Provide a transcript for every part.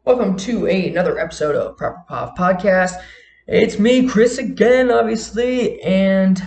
Welcome to another episode of Proper Pop Podcast. It's me, Chris, again, obviously, and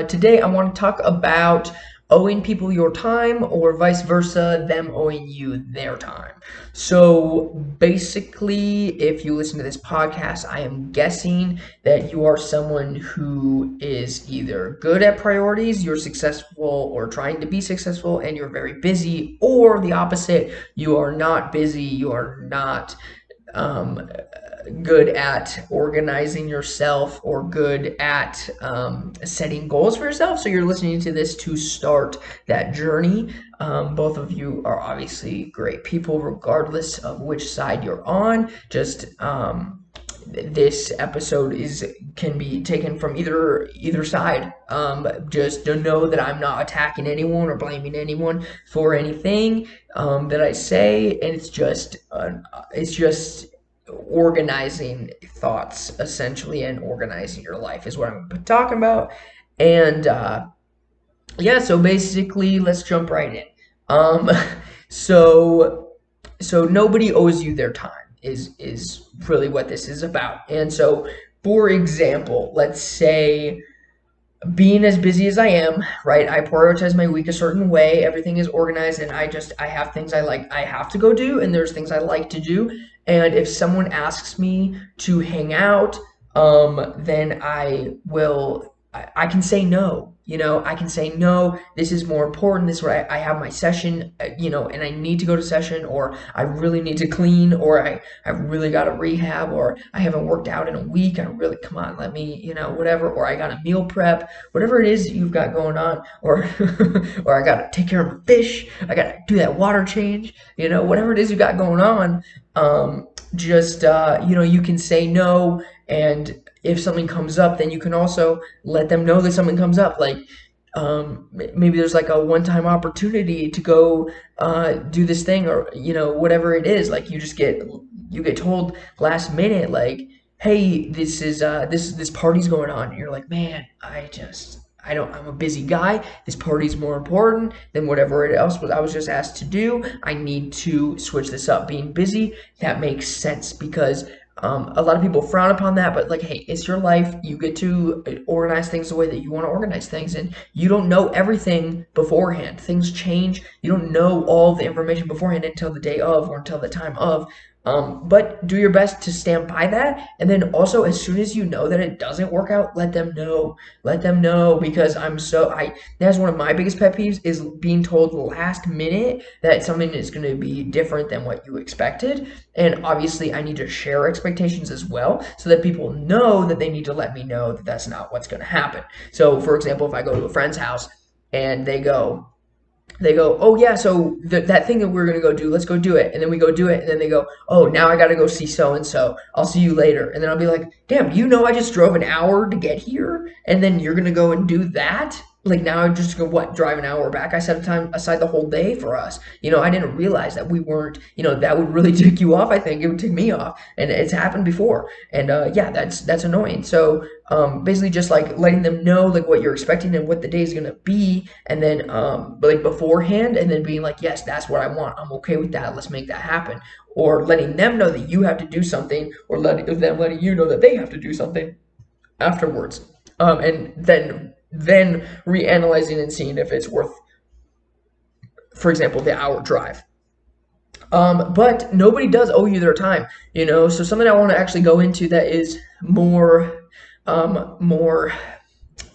today I want to talk about owing people your time or vice versa, them owing you their time. So basically, if you listen to this podcast, I am guessing that you are someone who is either good at priorities, you're successful or trying to be successful, and you're very busy, or the opposite, you are not busy, you are not um, good at organizing yourself or good at setting goals for yourself. So you're listening to this to start that journey. Both of you are obviously great people, regardless of which side you're on. Just this episode is can be taken from either side. Just to know that I'm not attacking anyone or blaming anyone for anything that I say, and it's just organizing thoughts essentially, and organizing your life is what I'm talking about. And yeah, so basically, let's jump right in. Um, so so nobody owes you their time is really what this is about. And so, for example, let's say being as busy as I am, right? I prioritize my week a certain way. Everything is organized, and I have things I have to go do, and there's things I like to do. And if someone asks me to hang out, then I can say no. I can say no. This is more important. This is where I have my session, and I need to go to session, or I really need to clean, or I really got to rehab, or I haven't worked out in a week. I really, come on, let me, whatever, or I got a meal prep, whatever it is you've got going on, or or I gotta take care of my fish, I gotta do that water change, whatever it is you got going on. Just you can say no, and if something comes up, then you can also let them know that something comes up. Like maybe there's like a one-time opportunity to go do this thing, or whatever it is. Like you get told last minute, like, hey, this party's going on, and you're like, man, I'm a busy guy. This party's more important than whatever else I was just asked to do. I need to switch this up. Being busy, that makes sense, because a lot of people frown upon that, but like, hey, it's your life. You get to organize things the way that you want to organize things, and you don't know everything beforehand. Things change. You don't know all the information beforehand until the day of, or until the time of. But do your best to stand by that, and then also, as soon as you know that it doesn't work out, let them know. Let them know, because that's one of my biggest pet peeves, is being told last minute that something is going to be different than what you expected. And obviously, I need to share expectations as well, so that people know that they need to let me know that that's not what's going to happen. So, for example, if I go to a friend's house and they go, oh yeah, so that thing that we're gonna go do, let's go do it. And then we go do it, and then they go, oh, now I gotta go see so and so. I'll see you later. And then I'll be like, damn, I just drove an hour to get here, and then you're gonna go and do that? Like, now I'm just gonna drive an hour back? I set time aside the whole day for us. I didn't realize that we weren't. That would really tick you off. I think it would tick me off, and it's happened before. And yeah, that's annoying. So basically, just like letting them know like what you're expecting and what the day is gonna be, and then like beforehand, and then being like, yes, that's what I want. I'm okay with that. Let's make that happen. Or letting them know that you have to do something, or letting you know that they have to do something afterwards. And then reanalyzing and seeing if it's worth, for example, the hour drive. But nobody does owe you their time, So something I want to actually go into that is more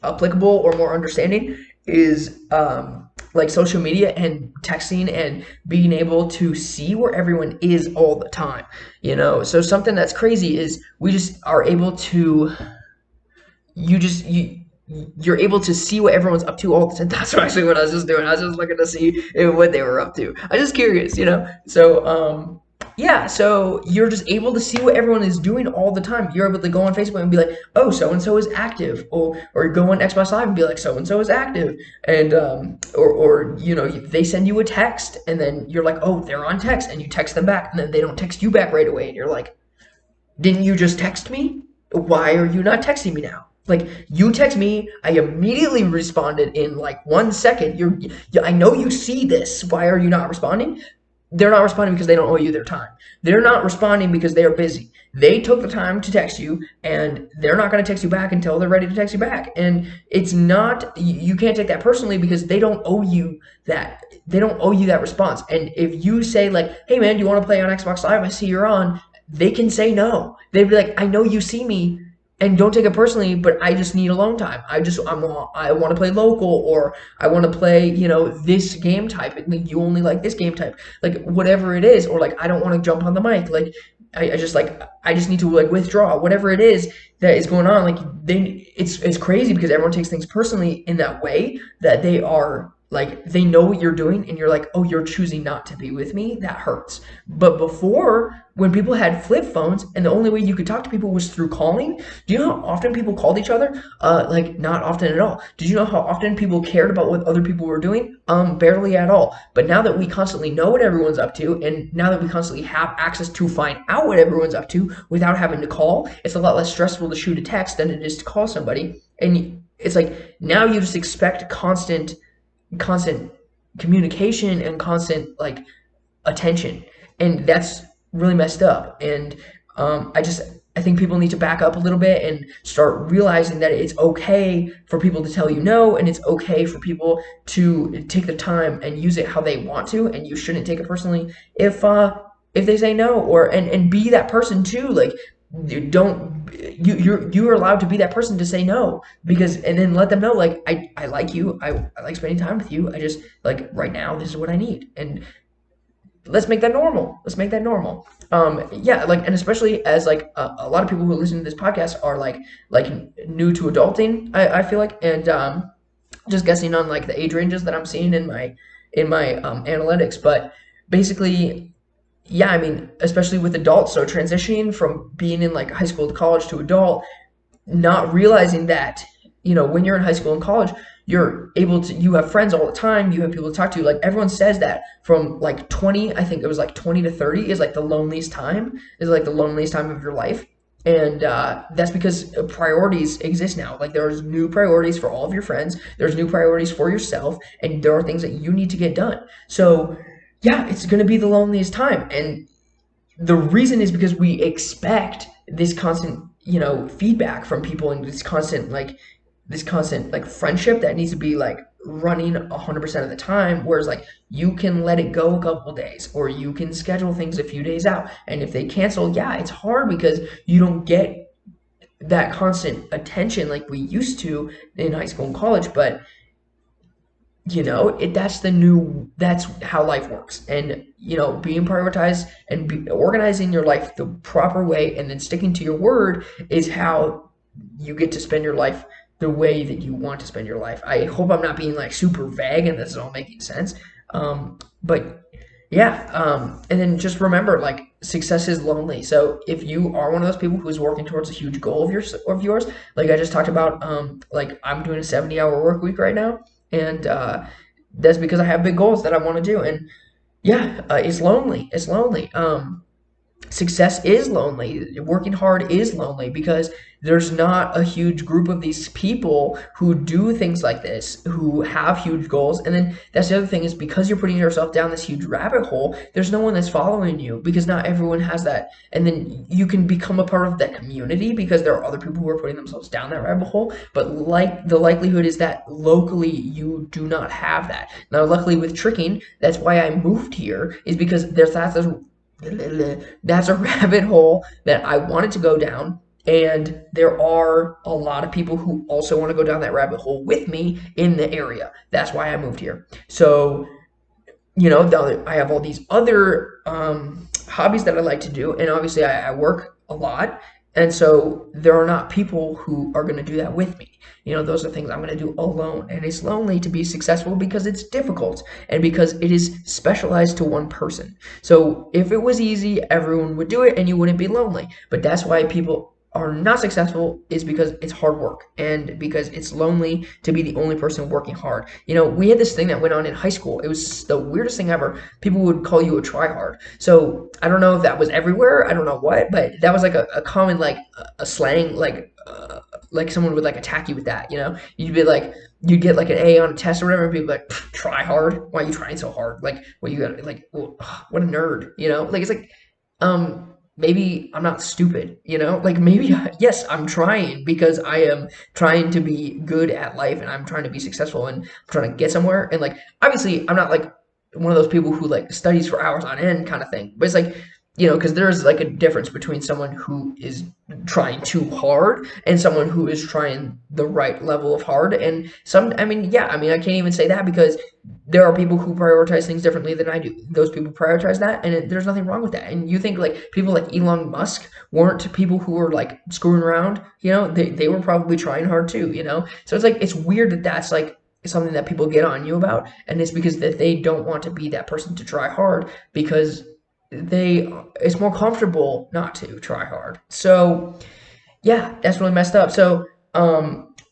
applicable or more understanding is like social media and texting, and being able to see where everyone is all the time. So something that's crazy is we just are able to you just you're able to see what everyone's up to all the time. That's actually what I was just doing. I was just looking to see what they were up to. I was just curious. So yeah, so you're just able to see what everyone is doing all the time. You're able to go on Facebook and be like, oh, so and so is active, or go on Xbox Live and be like, so and so is active, and or they send you a text, and then you're like, oh, they're on text, and you text them back, and then they don't text you back right away, and you're like, didn't you just text me? Why are you not texting me now? Like, you text me, I immediately responded in like 1 second. I know you see this. Why are you not responding? they're not responding because they don't owe you their time. They're not responding because they are busy. They took the time to text you, and they're not going to text you back until they're ready to text you back. And it's not, you can't take that personally because they don't owe you that. They don't owe you that response. And if you say like, "Hey man, do you want to play on Xbox Live? I see you're on." They can say no. They'd be like, "I know you see me, and don't take it personally, but I just need alone time. I want to play local, or I want to play, this game type, and like, you only like this game type, like whatever it is, or like I don't want to jump on the mic, like I just need to like withdraw, whatever it is that is going on." Like it's crazy because everyone takes things personally in that way, that they are like, they know what you're doing, and you're like, "Oh, you're choosing not to be with me." That hurts. But before, when people had flip phones and the only way you could talk to people was through calling, do you know how often people called each other? Like, not often at all. Did you know how often people cared about what other people were doing? Barely at all. But now that we constantly know what everyone's up to, and now that we constantly have access to find out what everyone's up to without having to call, it's a lot less stressful to shoot a text than it is to call somebody. And it's like, now you just expect constant communication and constant like attention, and that's really messed up. And I think people need to back up a little bit and start realizing that it's okay for people to tell you no, and it's okay for people to take the time and use it how they want to, and you shouldn't take it personally if they say no. Or and be that person too. Like, you're allowed to be that person to say no, because, and then let them know, like, I like you, I like spending time with you, I just, like, right now this is what I need. And let's make that normal. Let's make that normal. Yeah, like, and especially as like a lot of people who listen to this podcast are like new to adulting, I feel like. And just guessing on like the age ranges that I'm seeing in my analytics. But basically, yeah, I mean, especially with adults, so transitioning from being in like high school to college to adult, not realizing that, when you're in high school and college, you have friends all the time, you have people to talk to. Like, everyone says that from like 20, I think it was like 20 to 30 is like the loneliest time, of your life. And that's because priorities exist now. Like, there's new priorities for all of your friends, there's new priorities for yourself, and there are things that you need to get done. So yeah, it's going to be the loneliest time. And the reason is because we expect this constant, feedback from people, and this constant friendship that needs to be like running 100% of the time. Whereas like, you can let it go a couple days, or you can schedule things a few days out. And if they cancel, yeah, it's hard because you don't get that constant attention like we used to in high school and college. But that's how life works. And being prioritized and organizing your life the proper way, and then sticking to your word, is how you get to spend your life the way that you want to spend your life. I hope I'm not being like super vague and this is all making sense. But yeah, and then just remember, like, success is lonely. So if you are one of those people who is working towards a huge goal of yours, like I just talked about, like, I'm doing a 70-hour work week right now, and that's because I have big goals that I want to do. And yeah, it's lonely. It's lonely. Success is lonely. Working hard is lonely because there's not a huge group of these people who do things like this, who have huge goals. And then that's the other thing, is because you're putting yourself down this huge rabbit hole, there's no one that's following you, because not everyone has that. And then you can become a part of that community because there are other people who are putting themselves down that rabbit hole. But like, the likelihood is that locally you do not have that. Now, luckily with tricking, that's why I moved here, is because that's a rabbit hole that I wanted to go down, and there are a lot of people who also want to go down that rabbit hole with me in the area. That's why I moved here. So I have all these other hobbies that I like to do, and obviously I work a lot, and so there are not people who are going to do that with me. Those are things I'm going to do alone, and it's lonely to be successful because it's difficult, and because it is specialized to one person. So if it was easy, everyone would do it, and you wouldn't be lonely. But that's why people are not successful, is because it's hard work, and because it's lonely to be the only person working hard. We had this thing that went on in high school. It was the weirdest thing ever. People would call you a tryhard. So I don't know if that was everywhere. I don't know what, but that was like a common, like, a slang, like someone would like attack you with that, you'd be like, you'd get like an A on a test or whatever, and people like, try hard. Why are you trying so hard? Like, what you got? Like, well, what a nerd, Like, it's like, maybe I'm not stupid, Like, maybe yes, I'm trying because I am trying to be good at life and I'm trying to be successful and I'm trying to get somewhere. And like, obviously, I'm not like one of those people who like studies for hours on end kind of thing. But it's like, because there's like a difference between someone who is trying too hard and someone who is trying the right level of hard. And I mean, yeah, I mean, I can't even say that because there are people who prioritize things differently than I do. Those people prioritize that, and there's nothing wrong with that. And you think like people like Elon Musk weren't people who were like screwing around, they were probably trying hard too, So it's like, it's weird that that's like something that people get on you about, and it's because that they don't want to be that person to try hard because it's more comfortable not to try hard. So yeah, that's really messed up. So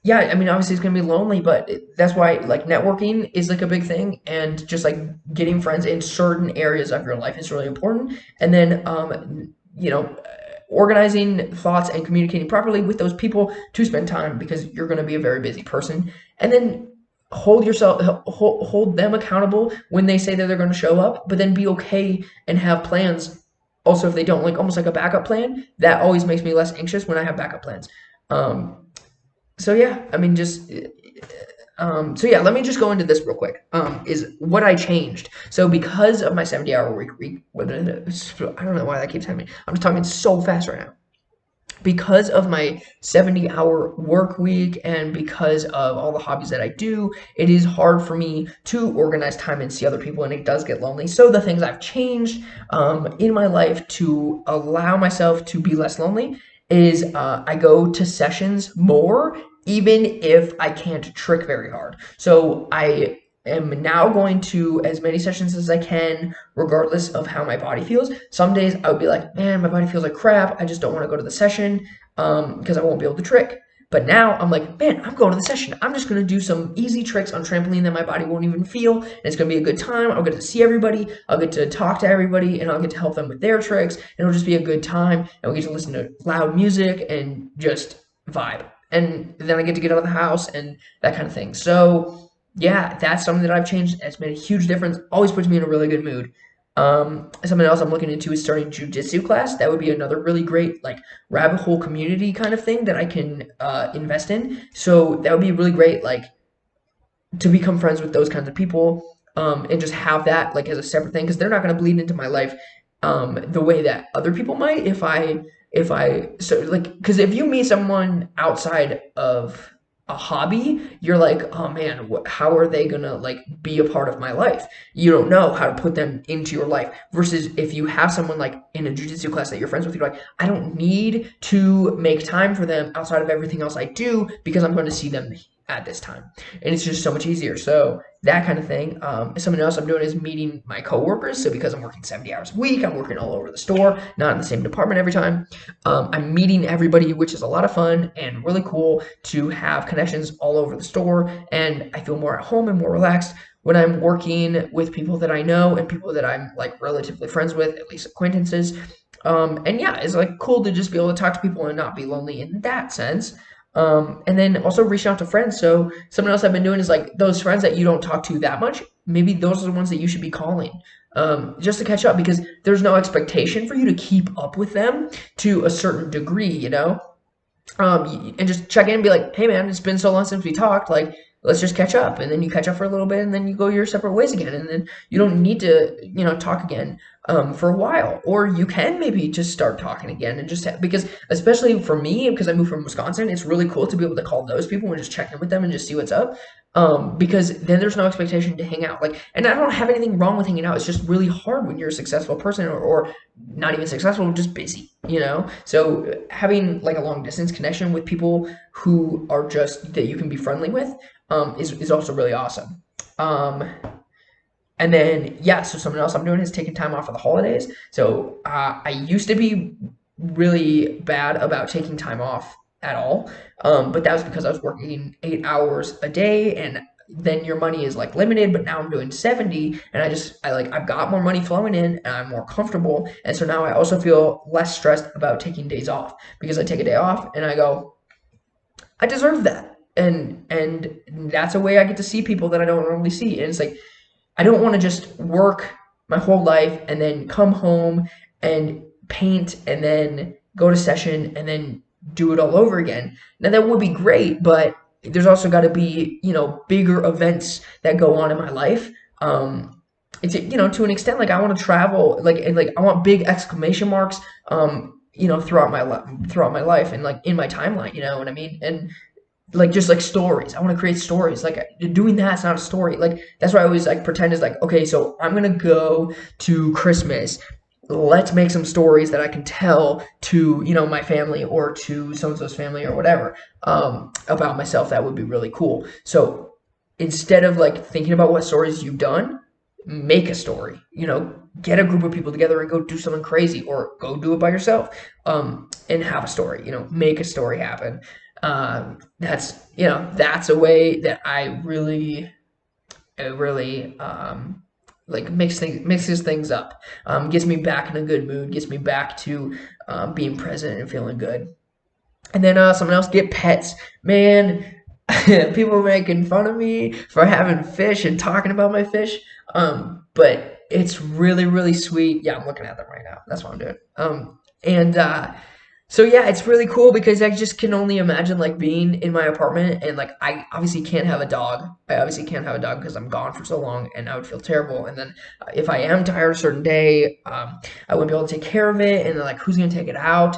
yeah, I mean, obviously it's gonna be lonely, but that's why like networking is like a big thing, and just like getting friends in certain areas of your life is really important. And then organizing thoughts and communicating properly with those people to spend time because you're going to be a very busy person. And then hold them accountable when they say that they're going to show up, but then be okay and have plans also if they don't, like almost like a backup plan. That always makes me less anxious when I have backup plans. So yeah, I mean, so yeah, let me just go into this real quick. Is what I changed. So because of my 70-hour week, I don't know why that keeps happening. I'm just talking so fast right now. Because of my 70-hour work week and because of all the hobbies that I do, it is hard for me to organize time and see other people, and it does get lonely. So the things I've changed in my life to allow myself to be less lonely is I go to sessions more, even if I can't trick very hard. So I am now going to as many sessions as I can, regardless of how my body feels. Some days I would be like, man, my body feels like crap. I just don't want to go to the session because I won't be able to trick. But now I'm like, man, I'm going to the session. I'm just going to do some easy tricks on trampoline that my body won't even feel. And it's going to be a good time. I'll get to see everybody. I'll get to talk to everybody, and I'll get to help them with their tricks. And it'll just be a good time. And we get to listen to loud music and just vibe. And then I get to get out of the house and that kind of thing. So yeah, that's something that I've changed. It's made a huge difference. Always puts me in a really good mood. Something else I'm looking into is starting jujitsu class. That would be another really great like rabbit hole community kind of thing that I can invest in. So that would be really great, like to become friends with those kinds of people, and just have that like as a separate thing because they're not going to bleed into my life the way that other people might so like because if you meet someone outside of a hobby, you're like, oh man, how are they gonna like be a part of my life? You don't know how to put them into your life. Versus if you have someone like in a jujitsu class that you're friends with, you're like, I don't need to make time for them outside of everything else I do because I'm going to see them at this time, and it's just so much easier. So that kind of thing. Something else I'm doing is meeting my coworkers. So because I'm working 70 hours a week, I'm working all over the store, not in the same department every time. I'm meeting everybody, which is a lot of fun and really cool to have connections all over the store. And I feel more at home and more relaxed when I'm working with people that I know and people that I'm like relatively friends with, at least acquaintances. And yeah, it's like cool to just be able to talk to people and not be lonely in that sense. And then also reach out to friends. So something else I've been doing is like those friends that you don't talk to that much, maybe those are the ones that you should be calling. Just to catch up because there's no expectation for you to keep up with them to a certain degree, and just check in and be like, hey man, it's been so long since we talked, like let's just catch up. And then you catch up for a little bit and then you go your separate ways again, and then you don't need to talk again for a while, or you can maybe just start talking again and just because especially for me, because I moved from Wisconsin, it's really cool to be able to call those people and just check in with them and just see what's up, because then there's no expectation to hang out, like, and I don't have anything wrong with hanging out. It's just really hard when you're a successful person, or not even successful, just busy, so having like a long distance connection with people who are just that you can be friendly with is also really awesome. And then, yeah, so something else I'm doing is taking time off for the holidays. So I used to be really bad about taking time off at all, but that was because I was working 8 hours a day, and then your money is like limited. But now I'm doing 70, and I've got more money flowing in, and I'm more comfortable, and so now I also feel less stressed about taking days off because I take a day off and I go, I deserve that. And that's a way I get to see people that I don't normally see. And it's like I don't want to just work my whole life and then come home and paint and then go to session and then do it all over again. Now that would be great, but there's also got to be, bigger events that go on in my life. It's, to an extent, like I want to travel, like I want big exclamation marks, throughout my life and like in my timeline, you know what I mean? And like just like stories. I want to create stories. Like doing that's not a story. Like that's why I always like pretend is like, okay, so I'm gonna go to Christmas. Let's make some stories that I can tell to, my family or to so and so's family or whatever, about myself. That would be really cool. So instead of like thinking about what stories you've done, make a story. Get a group of people together and go do something crazy, or go do it by yourself, and have a story. Make a story happen. That's a way that I really, like mixes things up, gets me back in a good mood, gets me back to being present and feeling good. And then someone else, get pets, man. People are making fun of me for having fish and talking about my fish, but it's really really sweet. Yeah, I'm looking at them right now. That's what I'm doing. And so yeah, it's really cool because I just can only imagine like being in my apartment, and like I obviously can't have a dog. I obviously can't have a dog because I'm gone for so long and I would feel terrible. And then if I am tired a certain day, I wouldn't be able to take care of it. And then like who's gonna take it out?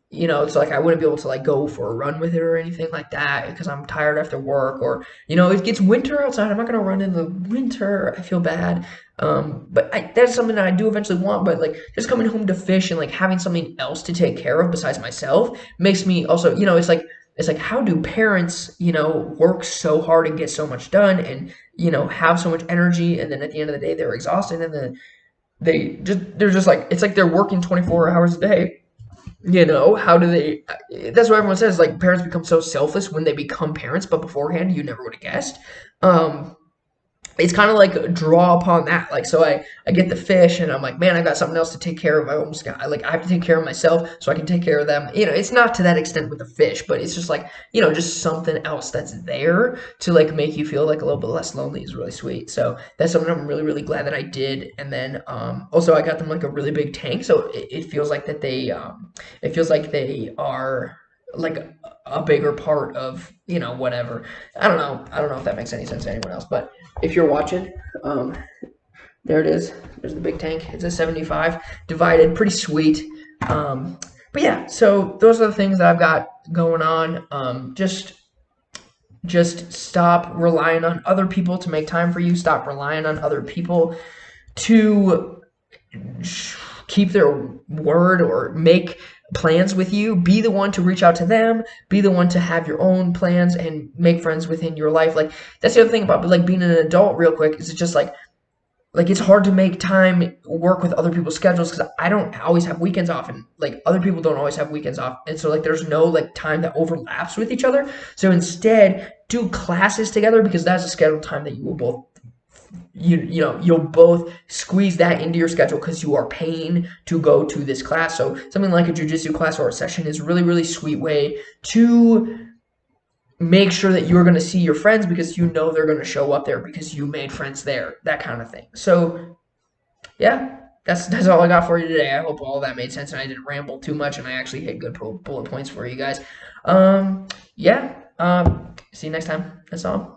It's like I wouldn't be able to like go for a run with it or anything like that because I'm tired after work, or it gets winter outside. I'm not gonna run in the winter. I feel bad. But that's something that I do eventually want. But like just coming home to fish and like having something else to take care of besides myself makes me also, it's like how do parents, work so hard and get so much done and have so much energy, and then at the end of the day they're exhausted, and then they're just like it's like they're working 24 hours a day. How do they? That's what everyone says. Like parents become so selfless when they become parents, but beforehand you never would have guessed. Um, it's kind of like draw upon that. Like, so I get the fish and I'm like, man, I got something else to take care of. I almost got, like, I have to take care of myself so I can take care of them. It's not to that extent with the fish, but it's just like, just something else that's there to like make you feel like a little bit less lonely is really sweet. So that's something I'm really, really glad that I did. And then, also I got them like a really big tank. So it feels like that it feels like they are like a bigger part of, whatever. I don't know if that makes any sense to anyone else, but if you're watching, there it is. There's the big tank. It's a 75 divided, pretty sweet. But yeah, so those are the things that I've got going on. Just stop relying on other people to make time for you. Stop relying on other people to keep their word or make plans with you. Be the one to reach out to them. Be the one to have your own plans and make friends within your life. Like that's the other thing about like being an adult real quick is it's just like it's hard to make time work with other people's schedules because I don't always have weekends off, and like other people don't always have weekends off, and so like there's no like time that overlaps with each other. So instead do classes together because that's a scheduled time that you will both you'll both squeeze that into your schedule because you are paying to go to this class. So something like a jiu-jitsu class or a session is really, really sweet way to make sure that you're going to see your friends because they're going to show up there because you made friends there, that kind of thing. So yeah, that's all I got for you today. I hope all that made sense and I didn't ramble too much and I actually hit good bullet points for you guys. Yeah. See you next time. That's all.